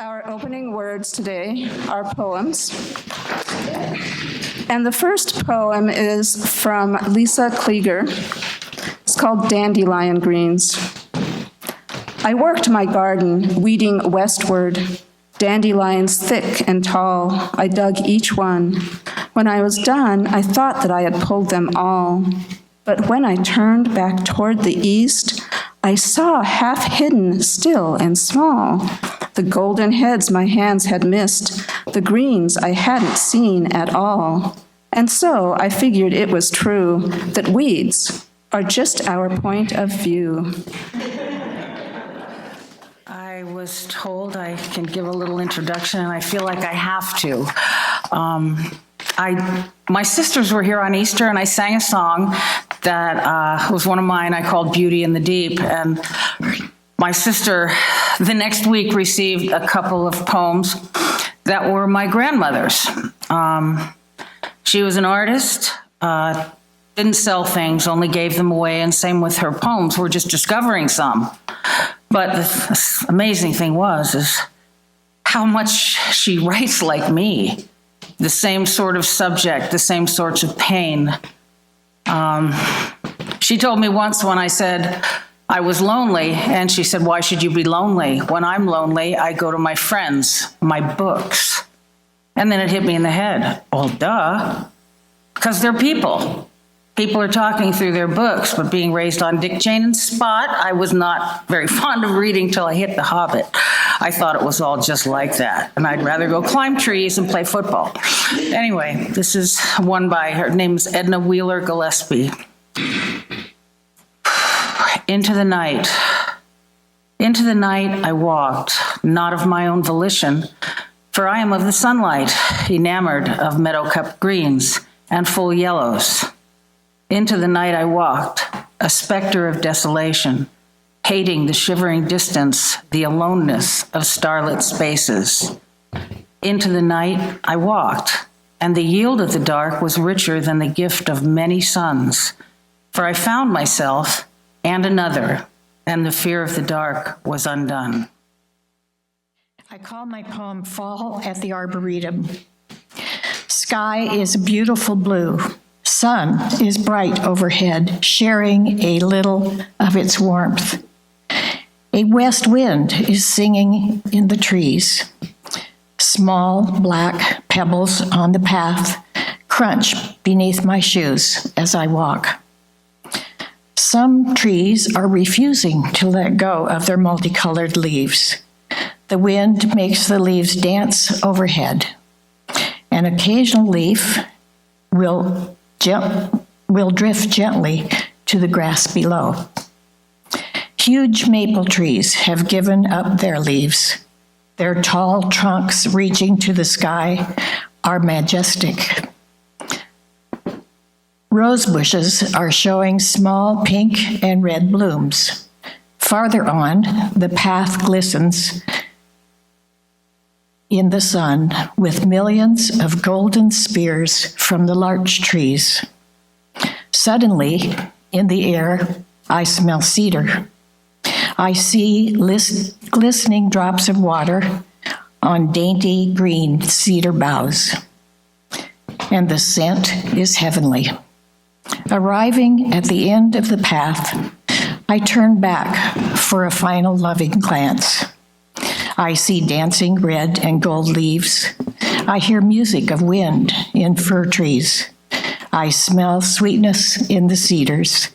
Our opening words today are poems. And the first poem is from Lisa Klieger. It's called Dandelion Greens. I worked my garden, weeding westward, dandelions thick and tall. I dug each one. When I was done, I thought that I had pulled them all. But when I turned back toward the east, I saw half hidden, still and small, the golden heads my hands had missed, the greens I hadn't seen at all. And so I figured it was true that weeds are just our point of view. I was told I can give a little introduction, and I feel like I have to. My sisters were here on Easter, and I sang a song that was one of mine I called Beauty in the Deep. And my sister, the next week, received a couple of poems that were my grandmother's. She was an artist, didn't sell things, only gave them away, and same with her poems. We're just discovering some. But the amazing thing is how much she writes like me. The same sort of subject, the same sorts of pain. She told me once when I said I was lonely, and she said, "Why should you be lonely? When I'm lonely, I go to my friends, my books." And then it hit me in the head. Well, duh, because they're people. People are talking through their books, but being raised on Dick, Jane, and Spot, I was not very fond of reading till I hit The Hobbit. I thought it was all just like that, and I'd rather go climb trees and play football. Anyway, this is one by, her name is Edna Wheeler Gillespie. Into the night I walked, not of my own volition, for I am of the sunlight, enamored of meadow-cup greens and full yellows. Into the night I walked, a specter of desolation, hating the shivering distance, the aloneness of starlit spaces. Into the night I walked, and the yield of the dark was richer than the gift of many suns, for I found myself and another, and the fear of the dark was undone. I call my poem Fall at the Arboretum. Sky is beautiful blue. Sun is bright overhead, sharing a little of its warmth. A west wind is singing in the trees. Small black pebbles on the path crunch beneath my shoes as I walk. Some trees are refusing to let go of their multicolored leaves. The wind makes the leaves dance overhead. An occasional leaf will drift gently to the grass below. Huge maple trees have given up their leaves. Their tall trunks reaching to the sky are majestic. Rose bushes are showing small pink and red blooms. Farther on, the path glistens in the sun with millions of golden spears from the larch trees. Suddenly, in the air, I smell cedar. I see glistening drops of water on dainty green cedar boughs, and the scent is heavenly. Arriving at the end of the path, I turn back for a final loving glance. I see dancing red and gold leaves. I hear music of wind in fir trees. I smell sweetness in the cedars.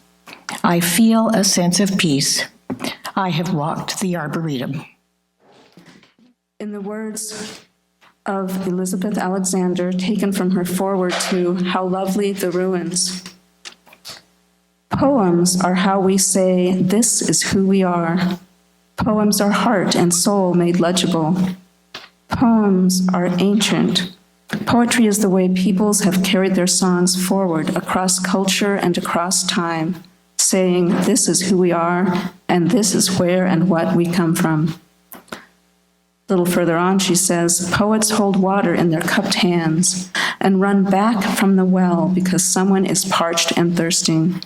I feel a sense of peace. I have walked the Arboretum. In the words of Elizabeth Alexander, taken from her foreword to How Lovely the Ruins. Poems are how we say, this is who we are. Poems are heart and soul made legible. Poems are ancient. Poetry is the way peoples have carried their songs forward across culture and across time, saying, this is who we are, and this is where and what we come from. A little further on, she says, poets hold water in their cupped hands and run back from the well because someone is parched and thirsting.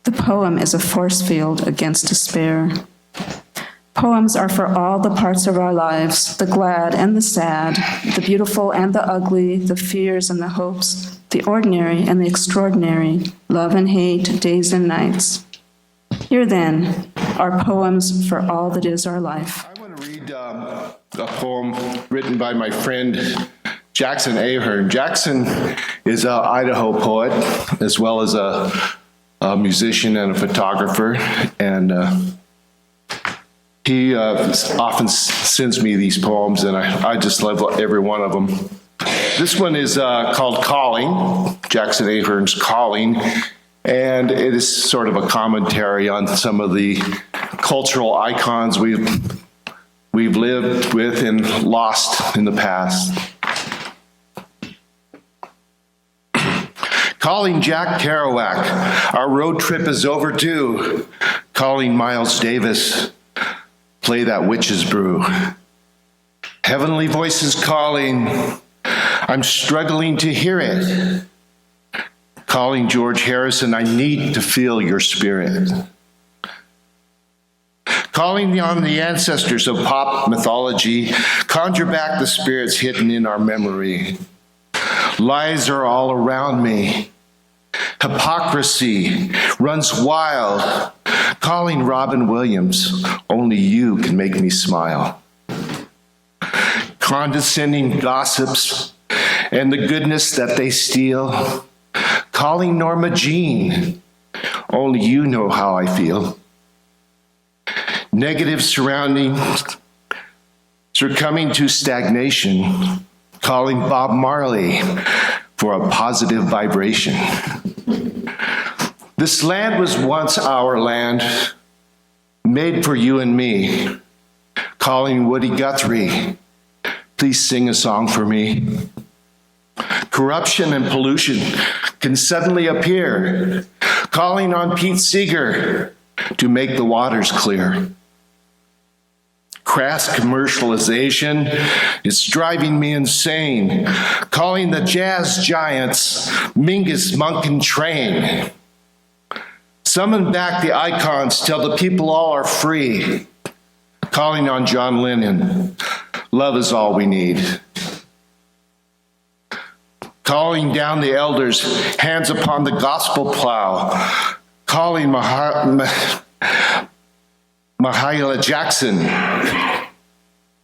The poem is a force field against despair. Poems are for all the parts of our lives, the glad and the sad, the beautiful and the ugly, the fears and the hopes, the ordinary and the extraordinary, love and hate, days and nights. Here then are poems for all that is our life. I want to read a poem written by my friend Jackson Ahern. Jackson is an Idaho poet, as well as a musician and a photographer, and he often sends me these poems, and I just love every one of them. This one is called Calling, Jackson Ahern's Calling, and it is sort of a commentary on some of the cultural icons we've lived with and lost in the past. Calling Jack Kerouac, our road trip is overdue. Calling Miles Davis, play that witch's brew. Heavenly voices calling, I'm struggling to hear it. Calling George Harrison, I need to feel your spirit. Calling on the ancestors of pop mythology, conjure back the spirits hidden in our memory. Lies are all around me. Hypocrisy runs wild. Calling Robin Williams, only you can make me smile. Condescending gossips and the goodness that they steal. Calling Norma Jean, only you know how I feel. Negative surroundings succumbing to stagnation. Calling Bob Marley for a positive vibration. This land was once our land, made for you and me. Calling Woody Guthrie, please sing a song for me. Corruption and pollution can suddenly appear. Calling on Pete Seeger to make the waters clear. Crass commercialization is driving me insane. Calling the jazz giants Mingus Monk and Train. Summon back the icons till the people all are free. Calling on John Lennon, love is all we need. Calling down the elders, hands upon the gospel plow. Calling Mahalia Jackson,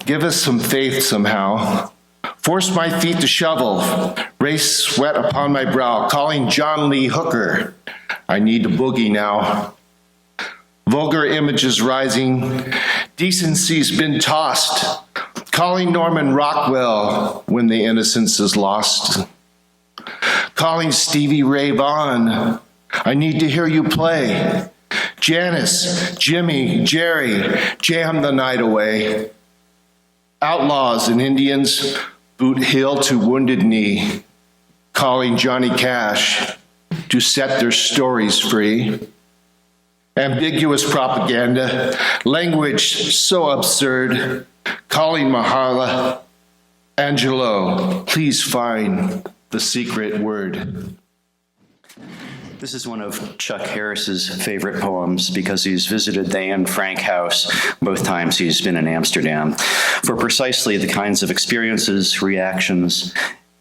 give us some faith somehow. Force my feet to shovel, race sweat upon my brow. Calling John Lee Hooker, I need to boogie now. Vulgar images rising, decency's been tossed. Calling Norman Rockwell when the innocence is lost. Calling Stevie Ray Vaughan, I need to hear you play. Janice, Jimmy, Jerry, jam the night away. Outlaws and Indians, boot heel to wounded knee. Calling Johnny Cash to set their stories free. Ambiguous propaganda, language so absurd. Calling Mahala Angelo, please find the secret word. This is one of Chuck Harris's favorite poems because he's visited the Anne Frank house both times he's been in Amsterdam for precisely the kinds of experiences, reactions,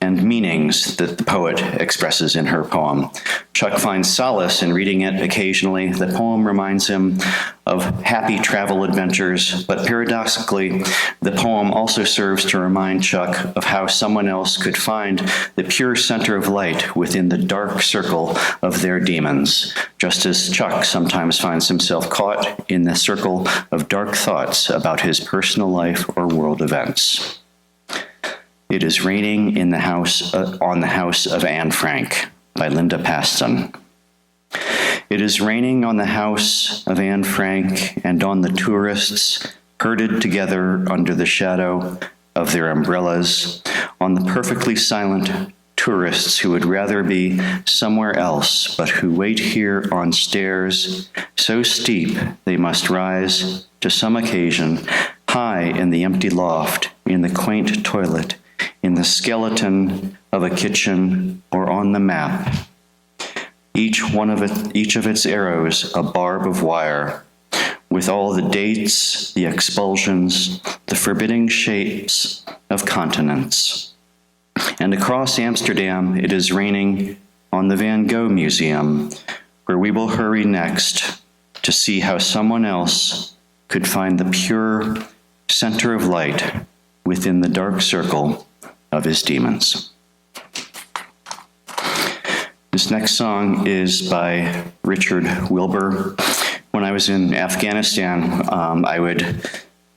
and meanings that the poet expresses in her poem. Chuck finds solace in reading it occasionally. The poem reminds him of happy travel adventures, but paradoxically, the poem also serves to remind Chuck of how someone else could find the pure center of light within the dark circle of their demons, just as Chuck sometimes finds himself caught in the circle of dark thoughts about his personal life or world events. It is Raining in the House on the House of Anne Frank by Linda Paston. It is raining on the house of Anne Frank and on the tourists herded together under the shadow of their umbrellas, on the perfectly silent tourists who would rather be somewhere else, but who wait here on stairs so steep they must rise to some occasion, high in the empty loft, in the quaint toilet, in the skeleton of a kitchen, or on the map. Each of its arrows a barb of wire, with all the dates, the expulsions, the forbidding shapes of continents. And across Amsterdam, it is raining on the Van Gogh Museum, where we will hurry next to see how someone else could find the pure center of light within the dark circle of his demons. This next song is by Richard Wilbur. When I was in Afghanistan,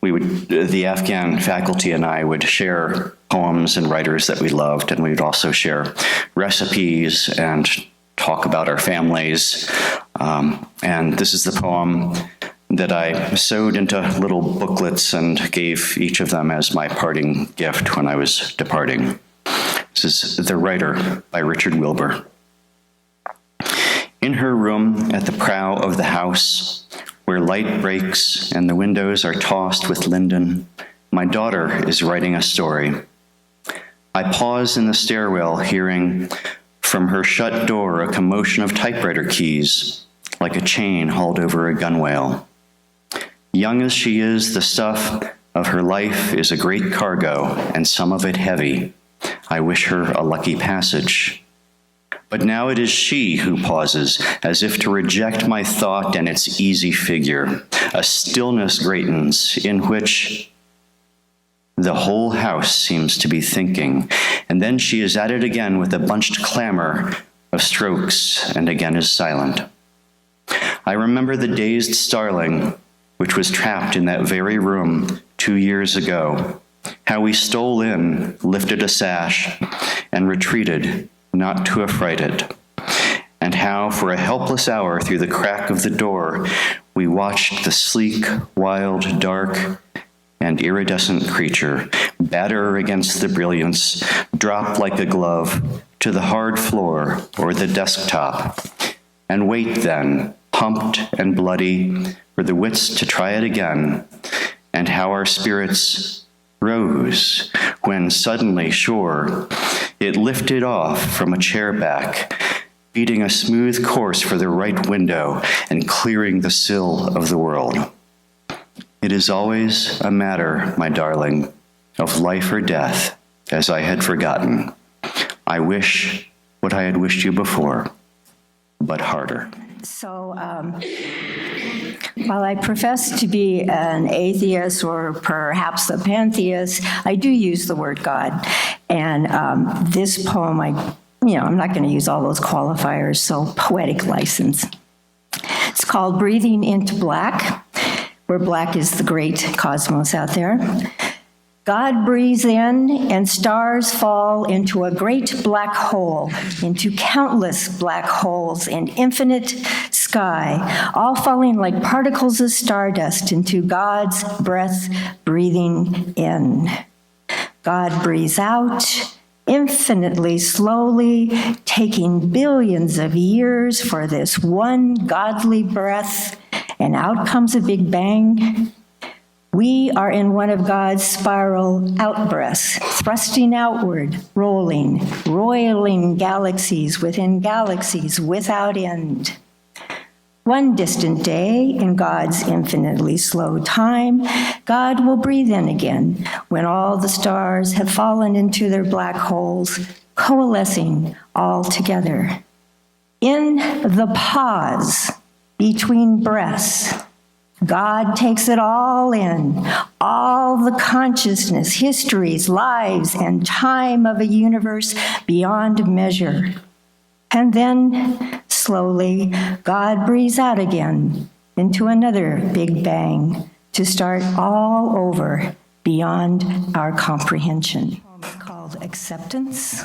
the Afghan faculty and I would share poems and writers that we loved, and we would also share recipes and talk about our families. And this is the poem that I sewed into little booklets and gave each of them as my parting gift when I was departing. This is The Writer by Richard Wilbur. In her room at the prow of the house, where light breaks and the windows are tossed with linden, my daughter is writing a story. I pause in the stairwell, hearing from her shut door a commotion of typewriter keys, like a chain hauled over a gunwale. Young as she is, the stuff of her life is a great cargo, and some of it heavy. I wish her a lucky passage. But now it is she who pauses, as if to reject my thought and its easy figure. A stillness greatens, in which the whole house seems to be thinking, and then she is at it again with a bunched clamor of strokes, and again is silent. I remember the dazed starling, which was trapped in that very room 2 years ago, how we stole in, lifted a sash, and retreated, not to affright it, and how for a helpless hour through the crack of the door we watched the sleek, wild, dark, and iridescent creature batter against the brilliance, drop like a glove to the hard floor or the desktop, and wait then, pumped and bloody, for the wits to try it again, and how our spirits rose when suddenly, sure, it lifted off from a chair back, beating a smooth course for the right window and clearing the sill of the world. It is always a matter, my darling, of life or death, as I had forgotten. I wish what I had wished you before, but harder. So, while I profess to be an atheist or perhaps a pantheist, I do use the word God. And this poem, I'm not going to use all those qualifiers, so poetic license. It's called Breathing into Black, where black is the great cosmos out there. God breathes in, and stars fall into a great black hole, into countless black holes and infinite sky, all falling like particles of stardust into God's breath breathing in. God breathes out, infinitely slowly, taking billions of years for this one godly breath, and out comes a big bang. We are in one of God's spiral out-breaths, thrusting outward, rolling, roiling galaxies within galaxies without end. One distant day, in God's infinitely slow time, God will breathe in again when all the stars have fallen into their black holes, coalescing all together. In the pause between breaths, God takes it all in, all the consciousness, histories, lives, and time of a universe beyond measure. And then, slowly, God breathes out again into another big bang to start all over beyond our comprehension. It's called Acceptance.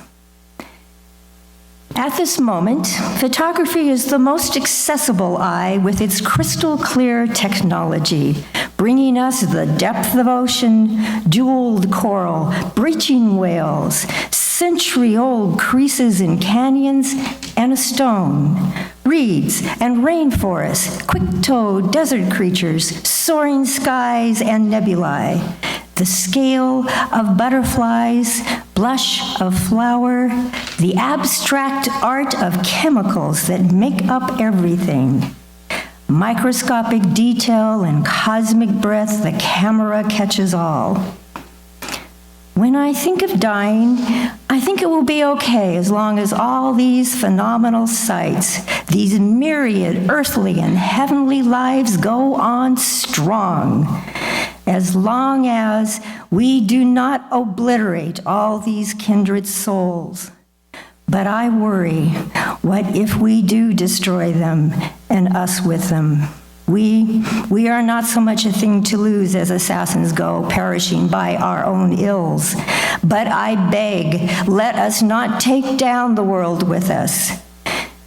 At this moment, photography is the most accessible eye with its crystal clear technology, bringing us the depth of ocean, jeweled coral, breaching whales, century-old creases in canyons, and a stone, reeds and rainforests, quick-toed desert creatures, soaring skies and nebulae, the scale of butterflies, blush of flower, the abstract art of chemicals that make up everything. Microscopic detail and cosmic breath, the camera catches all. When I think of dying, I think it will be okay as long as all these phenomenal sights, these myriad earthly and heavenly lives go on strong. As long as we do not obliterate all these kindred souls. But I worry, what if we do destroy them and us with them? We are not so much a thing to lose as assassins go, perishing by our own ills. But I beg, let us not take down the world with us.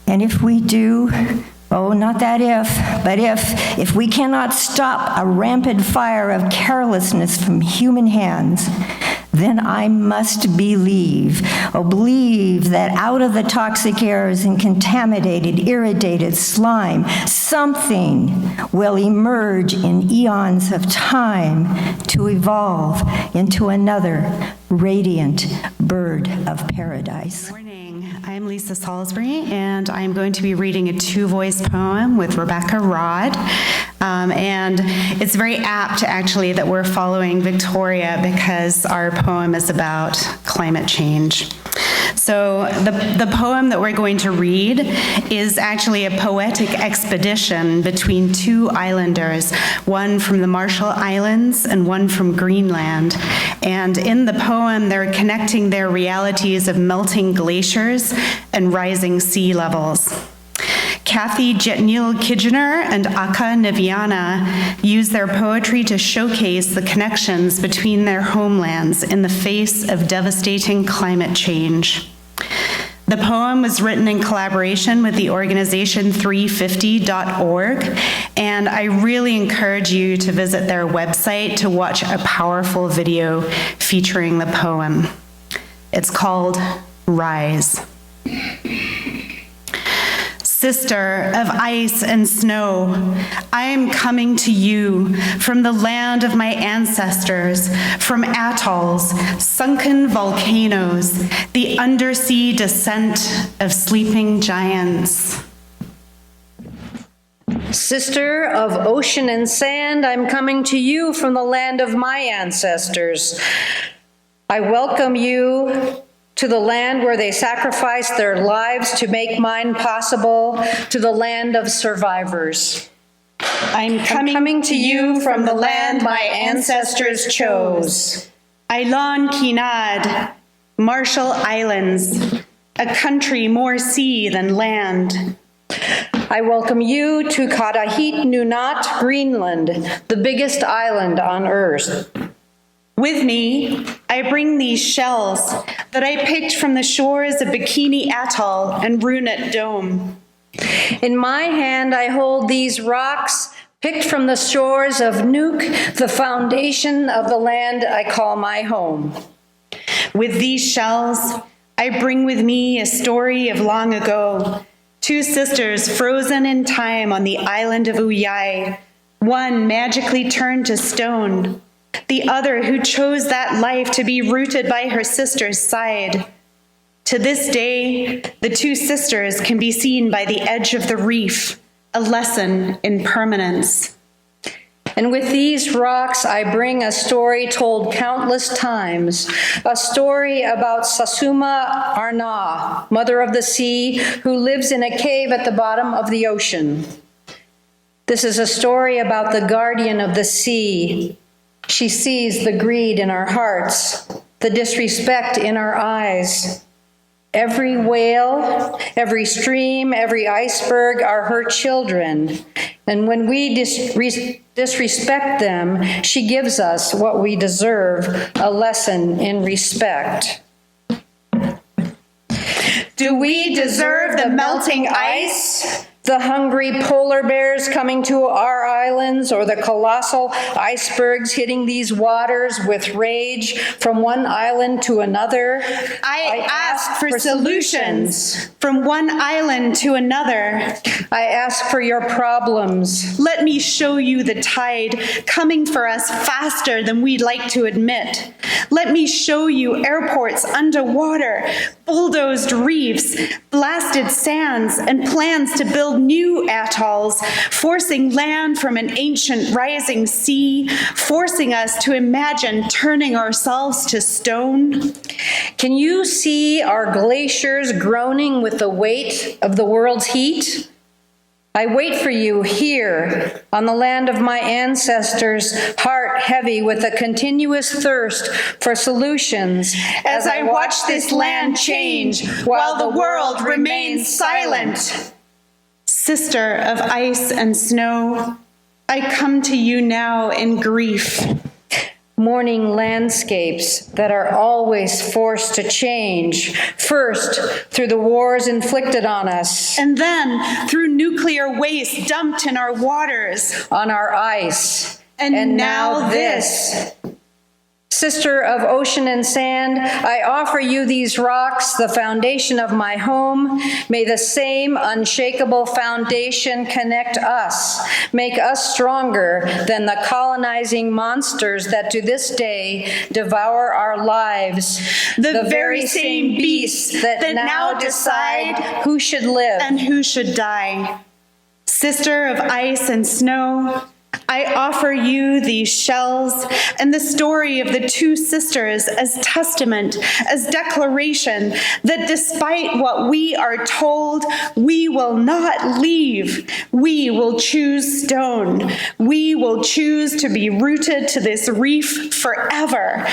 And if we do, oh, not that if, but if we cannot stop a rampant fire of carelessness from human hands, then I must believe that out of the toxic airs and contaminated, irritated slime, something will emerge in eons of time to evolve into another radiant bird of paradise. Good morning. I'm Lisa Salisbury, and I'm going to be reading a two-voice poem with Rebecca Rod. And it's very apt, actually, that we're following Victoria because our poem is about climate change. So the poem that we're going to read is actually a poetic expedition between two islanders, one from the Marshall Islands and one from Greenland. And in the poem, they're connecting their realities of melting glaciers and rising sea levels. Kathy Jetnil-Kijiner and Aka Niviana use their poetry to showcase the connections between their homelands in the face of devastating climate change. The poem was written in collaboration with the organization 350.org, and I really encourage you to visit their website to watch a powerful video featuring the poem. It's called Rise. Sister of ice and snow, I am coming to you from the land of my ancestors, from atolls, sunken volcanoes, the undersea descent of sleeping giants. Sister of ocean and sand, I'm coming to you from the land of my ancestors. I welcome you to the land where they sacrificed their lives to make mine possible, to the land of survivors. I'm coming to you from the land my ancestors chose. Ailon Kinad, Marshall Islands, a country more sea than land. I welcome you to Kadahit Nunat, Greenland, the biggest island on Earth. With me, I bring these shells that I picked from the shores of Bikini Atoll and Runit Dome. In my hand, I hold these rocks picked from the shores of Nuuk, the foundation of the land I call my home. With these shells, I bring with me a story of long ago. Two sisters frozen in time on the island of Uyai, one magically turned to stone, the other who chose that life to be rooted by her sister's side. To this day, the two sisters can be seen by the edge of the reef, a lesson in permanence. And with these rocks, I bring a story told countless times, a story about Sasuma Arna, mother of the sea, who lives in a cave at the bottom of the ocean. This is a story about the guardian of the sea. She sees the greed in our hearts, the disrespect in our eyes. Every whale, every stream, every iceberg are her children. And when we disrespect them, she gives us what we deserve, a lesson in respect. Do we deserve the melting ice? The hungry polar bears coming to our islands, or the colossal icebergs hitting these waters with rage from one island to another? I ask for solutions from one island to another. I ask for your problems. Let me show you the tide coming for us faster than we'd like to admit. Let me show you airports underwater, bulldozed reefs, blasted sands, and plans to build build new atolls, forcing land from an ancient rising sea, forcing us to imagine turning ourselves to stone. Can you see our glaciers groaning with the weight of the world's heat? I wait for you here on the land of my ancestors, heart heavy with a continuous thirst for solutions As I watch this land change while the world remains silent. Sister of ice and snow, I come to you now in grief. Mourning landscapes that are always forced to change, first through the wars inflicted on us, And then through nuclear waste dumped in our waters. on our ice, And now this. Sister of ocean and sand, I offer you these rocks, the foundation of my home. May the same unshakable foundation connect us, make us stronger than the colonizing monsters that to this day devour our lives. The very same beasts that now decide who should live. And who should die. Sister of ice and snow, I offer you these shells and the story of the two sisters as testament, as declaration that despite what we are told, we will not leave. We will choose stone. We will choose to be rooted to this reef forever.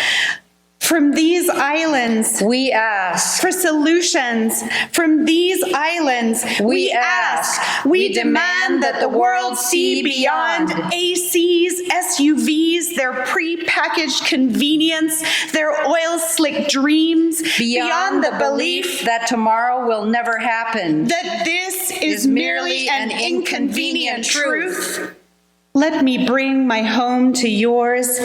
From these islands, we ask for solutions. From these islands, we ask. We demand that the world see beyond ACs, SUVs, their pre-packaged convenience, their oil-slick dreams, beyond the belief that tomorrow will never happen, that this is merely an inconvenient truth. Let me bring my home to yours.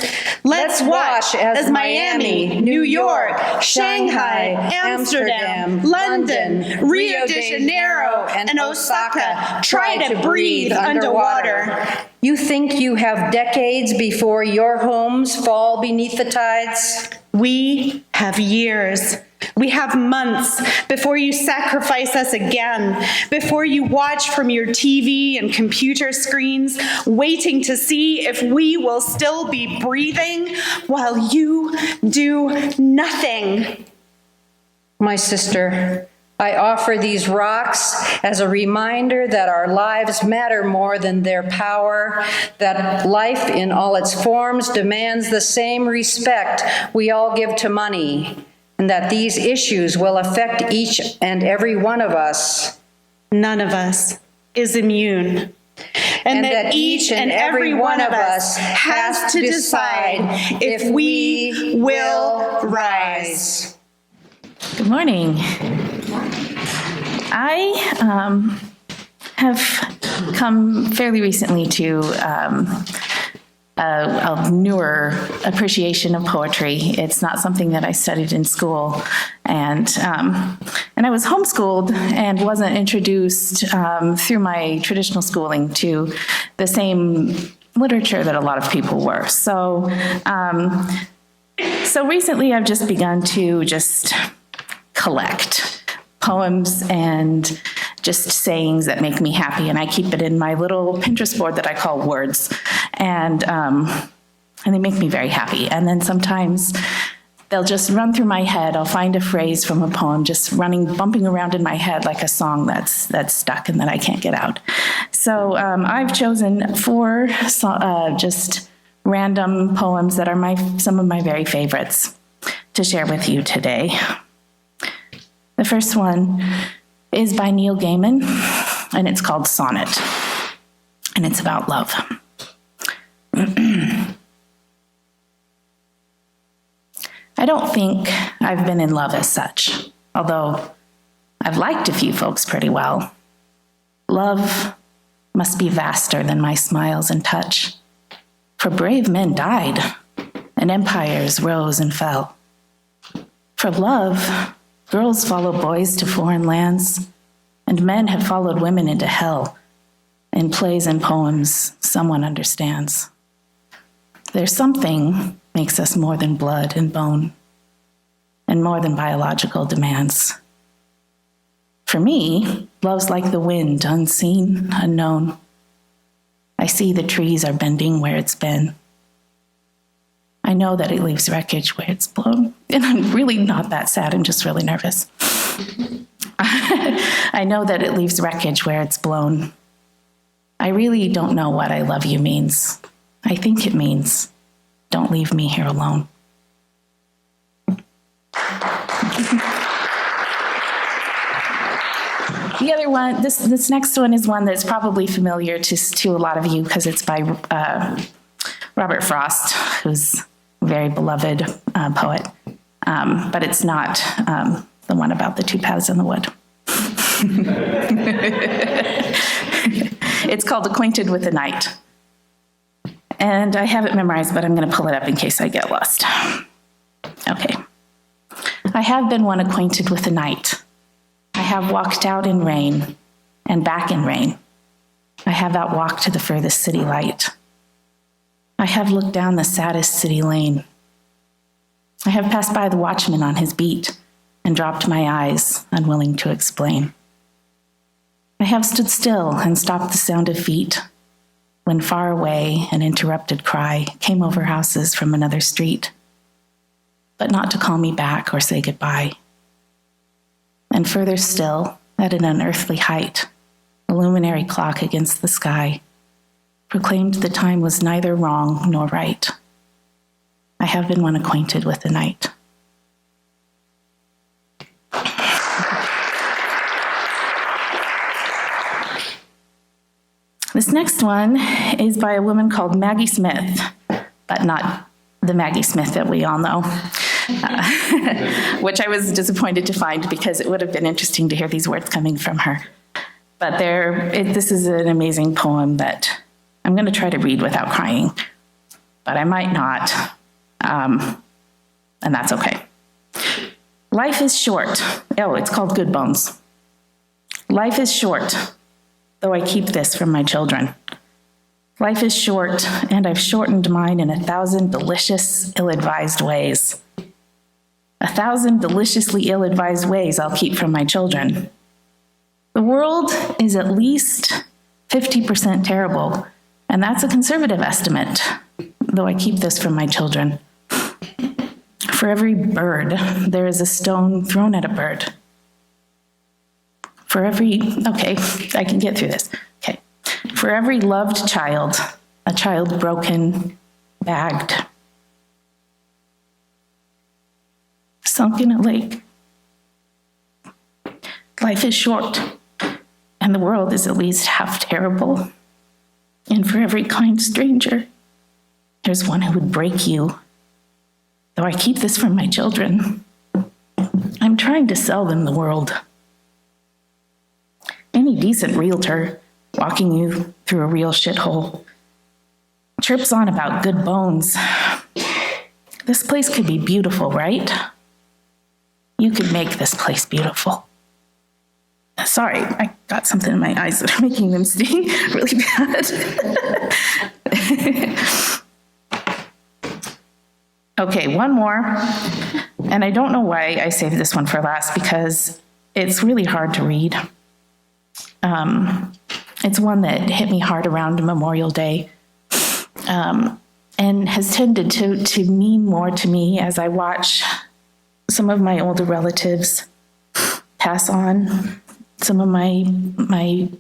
Let's watch as Miami, New York, Shanghai, Amsterdam, London, Rio de Janeiro, and Osaka try to breathe underwater. You think you have decades before your homes fall beneath the tides? We have years. We have months before you sacrifice us again, before you watch from your TV and computer screens, waiting to see if we will still be breathing while you do nothing. My sister, I offer these rocks as a reminder that our lives matter more than their power, that life in all its forms demands the same respect we all give to money, and that these issues will affect each and every one of us. None of us is immune. And that each and every one of us has to decide if we will rise. Good morning. I have come fairly recently to a newer appreciation of poetry. It's not something that I studied in school, and I was homeschooled and wasn't introduced through my traditional schooling to the same literature that a lot of people were. So recently I've just begun to just collect poems and just sayings that make me happy, and I keep it in my little Pinterest board that I call Words, and they make me very happy. And then sometimes they'll just run through my head. I'll find a phrase from a poem just bumping around in my head like a song that's stuck and that I can't get out. So I've chosen 4 just random poems that are some of my very favorites to share with you today. The first one is by Neil Gaiman, and it's called Sonnet, and it's about love. I don't think I've been in love as such, although I've liked a few folks pretty well. Love must be vaster than my smiles and touch, for brave men died, and empires rose and fell. For love, girls follow boys to foreign lands, and men have followed women into hell. In plays and poems, someone understands. There's something makes us more than blood and bone, and more than biological demands. For me, love's like the wind, unseen, unknown. I see the trees are bending where it's been. I know that it leaves wreckage where it's blown. And I'm really not that sad, I'm just really nervous. I know that it leaves wreckage where it's blown. I really don't know what I love you means. I think it means, don't leave me here alone. The other one, this next one is one that's probably familiar to a lot of you because it's by Robert Frost, who's a very beloved poet, but it's not the one about the two paths in the wood. It's called Acquainted with the Night. And I have it memorized, but I'm going to pull it up in case I get lost. Okay. I have been one acquainted with the night. I have walked out in rain and back in rain. I have outwalked to the furthest city light. I have looked down the saddest city lane. I have passed by the watchman on his beat and dropped my eyes, unwilling to explain. I have stood still and stopped the sound of feet when far away an interrupted cry came over houses from another street, but not to call me back or say goodbye. And further still, at an unearthly height, a luminary clock against the sky proclaimed the time was neither wrong nor right. I have been one acquainted with the night. This next one is by a woman called Maggie Smith, but not the Maggie Smith that we all know, which I was disappointed to find because it would have been interesting to hear these words coming from her. But this is an amazing poem that I'm going to try to read without crying, but I might not, and that's okay. Life is short. Oh, it's called Good Bones. Life is short, though I keep this from my children. Life is short, and I've shortened mine in 1,000 delicious, ill-advised ways. 1,000 deliciously ill-advised ways I'll keep from my children. The world is at least 50% terrible, and that's a conservative estimate, though I keep this from my children. For every bird, there is a stone thrown at a bird. Okay, I can get through this. Okay. For every loved child, a child broken, bagged, sunk in a lake. Life is short, and the world is at least half terrible. And for every kind stranger, there's one who would break you. Though I keep this from my children, I'm trying to sell them the world. Any decent realtor walking you through a real shithole chirps on about good bones. This place could be beautiful, right? You could make this place beautiful. Sorry, I got something in my eyes that are making them sting really bad. Okay, one more. And I don't know why I saved this one for last because it's really hard to read. It's one that hit me hard around Memorial Day and has tended to mean more to me as I watch some of my older relatives pass on, some of my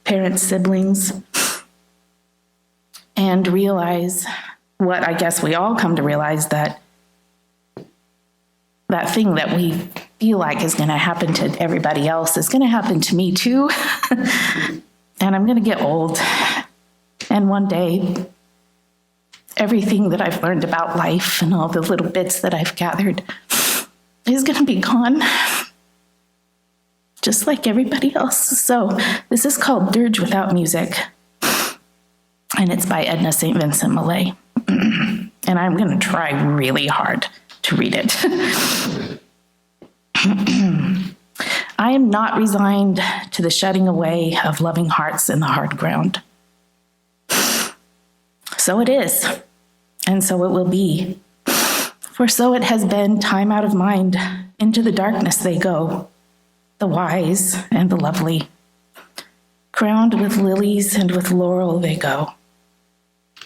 parents' siblings, and realize what I guess we all come to realize, that thing that we feel like is going to happen to everybody else is going to happen to me too. And I'm going to get old. And one day, everything that I've learned about life and all the little bits that I've gathered is going to be gone, just like everybody else. So this is called Dirge Without Music, and it's by Edna St. Vincent Millay. And I'm going to try really hard to read it. I am not resigned to the shutting away of loving hearts in the hard ground. So it is, and so it will be. For so it has been, time out of mind, into the darkness they go. the wise and the lovely. Crowned with lilies and with laurel they go.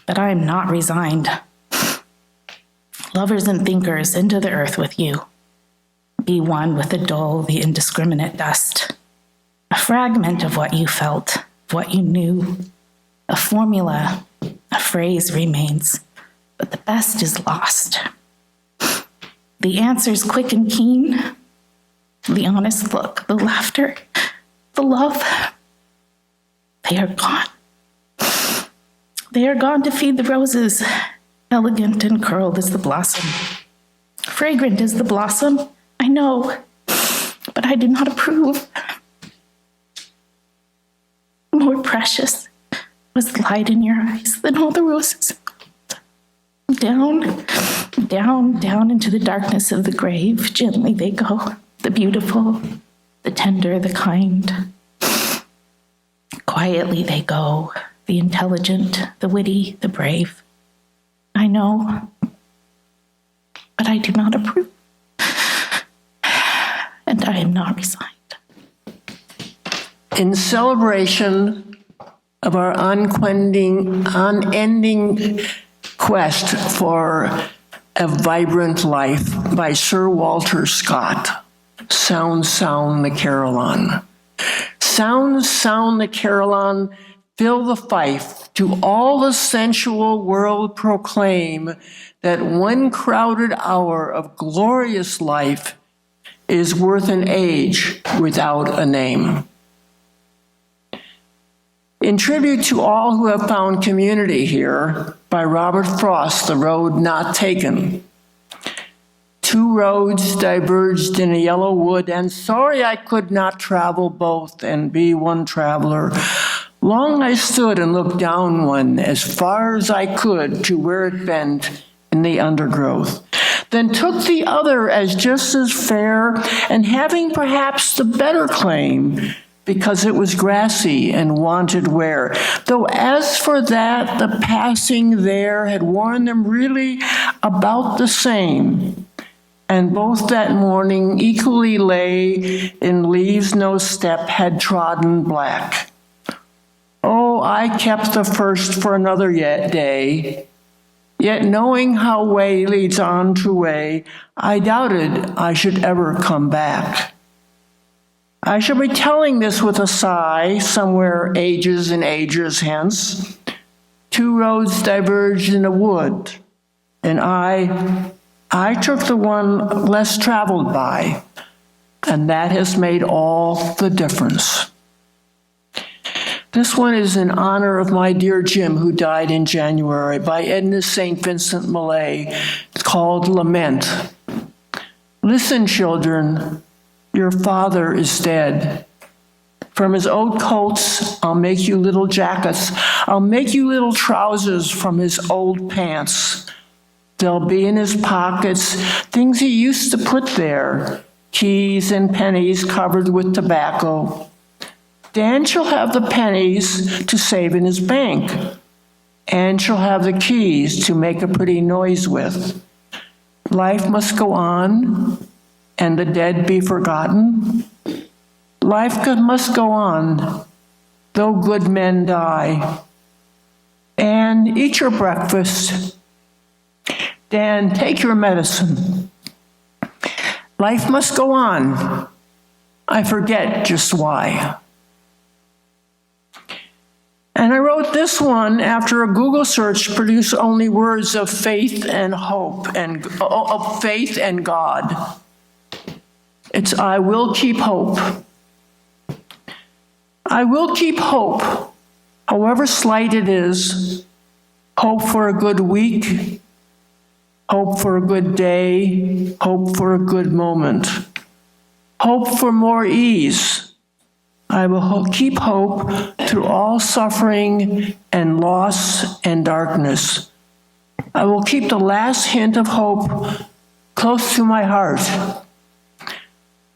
But I am not resigned. Lovers and thinkers into the earth with you. Be one with the dull, the indiscriminate dust. A fragment of what you felt, of what you knew. A formula, a phrase remains, but the best is lost. The answers quick and keen, the honest look, the laughter, the love, they are gone. They are gone to feed the roses, elegant and curled as the blossom. Fragrant as the blossom, I know, but I do not approve. More precious was the light in your eyes than all the roses. Down, down, down into the darkness of the grave, gently they go, the beautiful, the tender, the kind. Quietly they go, the intelligent, the witty, the brave. I know, but I do not approve. And I am not resigned. In celebration of our unending quest for a vibrant life by Sir Walter Scott, Sound, sound the carillon. Sound, sound the carillon, fill the fife, to all the sensual world proclaim that one crowded hour of glorious life is worth an age without a name. In tribute to all who have found community here, by Robert Frost, The Road Not Taken. Two roads diverged in a yellow wood, and sorry I could not travel both and be one traveler. Long I stood and looked down one as far as I could to where it bent in the undergrowth. Then took the other as just as fair, and having perhaps the better claim, because it was grassy and wanted wear. Though as for that, the passing there had worn them really about the same. And both that morning equally lay in leaves no step had trodden black. Oh, I kept the first for another day. Yet knowing how way leads on to way, I doubted I should ever come back. I shall be telling this with a sigh, somewhere ages and ages hence. Two roads diverged in a wood, and I took the one less traveled by, and that has made all the difference. This one is in honor of my dear Jim, who died in January, by Edna St. Vincent Millay. It's called Lament. Listen, children, your father is dead. From his old coats, I'll make you little jackets. I'll make you little trousers from his old pants. There'll be in his pockets things he used to put there, keys and pennies covered with tobacco. Dan shall have the pennies to save in his bank. Anne shall have the keys to make a pretty noise with. Life must go on, and the dead be forgotten. Life must go on, though good men die. Anne, eat your breakfast. Dan, take your medicine. Life must go on. I forget just why. And I wrote this one after a Google search produced only words of faith and hope and of faith and God. It's I will keep hope. I will keep hope, however slight it is. Hope for a good week, hope for a good day, hope for a good moment, hope for more ease. I will keep hope through all suffering and loss and darkness. I will keep the last hint of hope close to my heart.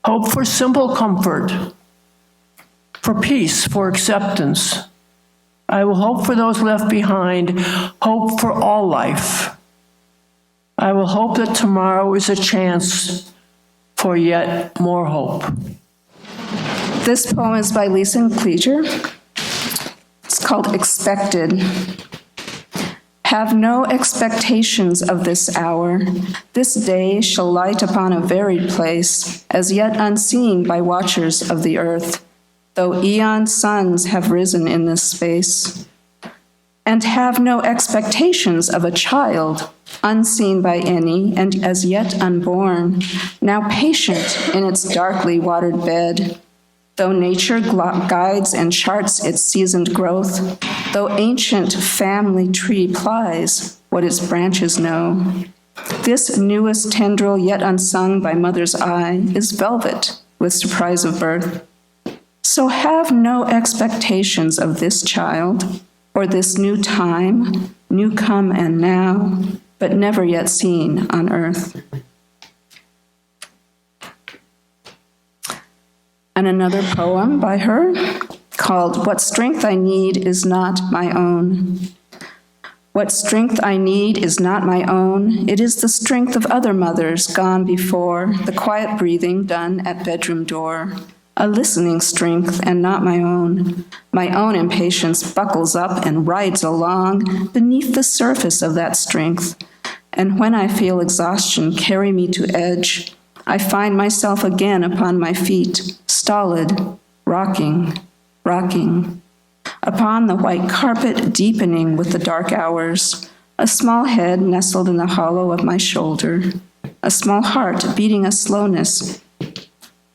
Hope for simple comfort, for peace, for acceptance. I will hope for those left behind, hope for all life. I will hope that tomorrow is a chance for yet more hope. This poem is by Lisa Klieger. It's called Expected. Have no expectations of this hour. This day shall light upon a varied place, as yet unseen by watchers of the earth, though eon suns have risen in this space. And have no expectations of a child, unseen by any and as yet unborn, now patient in its darkly watered bed. Though nature guides and charts its seasoned growth, though ancient family tree plies what its branches know, this newest tendril yet unsung by mother's eye is velvet with surprise of birth. So have no expectations of this child, or this new time, new come and now, but never yet seen on earth. And another poem by her called What Strength I Need Is Not My Own. What strength I need is not my own. It is the strength of other mothers gone before, the quiet breathing done at bedroom door. A listening strength and not my own. My own impatience buckles up and rides along beneath the surface of that strength. And when I feel exhaustion carry me to edge, I find myself again upon my feet, stolid, rocking, rocking. Upon the white carpet deepening with the dark hours, a small head nestled in the hollow of my shoulder, a small heart beating a slowness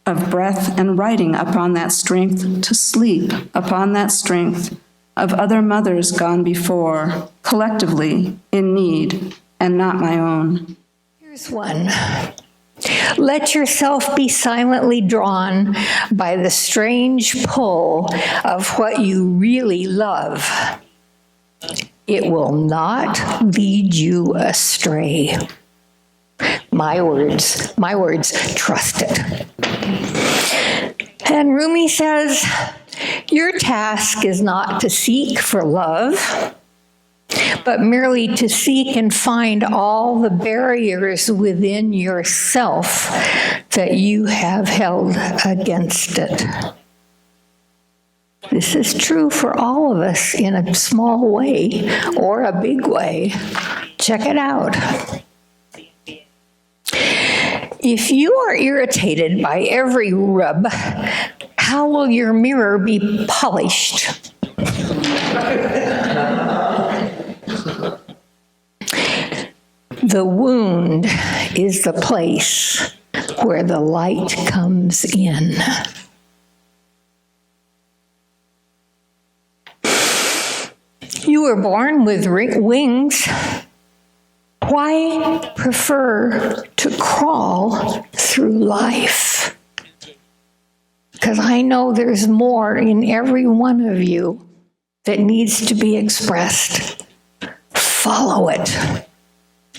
of breath and riding upon that strength to sleep upon that strength of other mothers gone before, collectively in need and not my own. Here's one. Let yourself be silently drawn by the strange pull of what you really love. It will not lead you astray. My words, trust it. And Rumi says, your task is not to seek for love, but merely to seek and find all the barriers within yourself that you have held against it. This is true for all of us in a small way or a big way. Check it out. If you are irritated by every rub, how will your mirror be polished? The wound is the place where the light comes in. You were born with wings. Why prefer to crawl through life? Because I know there's more in every one of you that needs to be expressed. Follow it.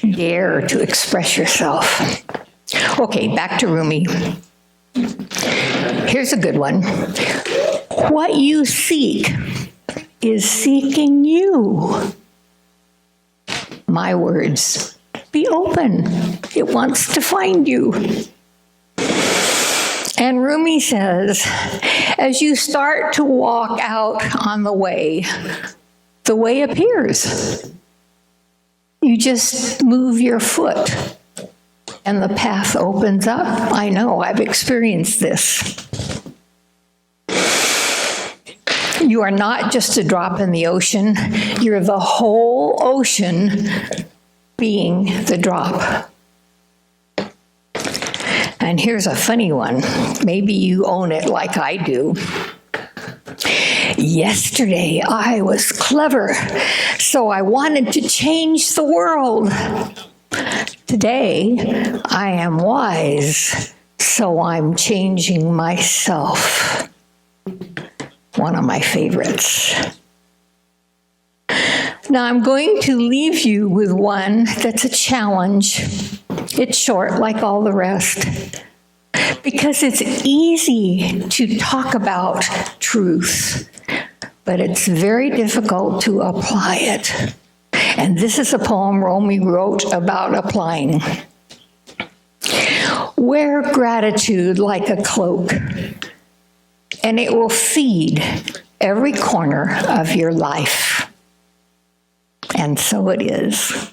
Dare to express yourself. Okay, back to Rumi. Here's a good one. What you seek is seeking you. My words, be open. It wants to find you. And Rumi says, as you start to walk out on the way appears. You just move your foot and the path opens up. I know, I've experienced this. You are not just a drop in the ocean, you're the whole ocean being the drop. And here's a funny one. Maybe you own it like I do. Yesterday, I was clever, so I wanted to change the world. Today, I am wise, so I'm changing myself. One of my favorites. Now, I'm going to leave you with one that's a challenge. It's short, like all the rest, because it's easy to talk about truth, but it's very difficult to apply it. And this is a poem Rumi wrote about applying. Wear gratitude like a cloak. and it will feed every corner of your life. And so it is.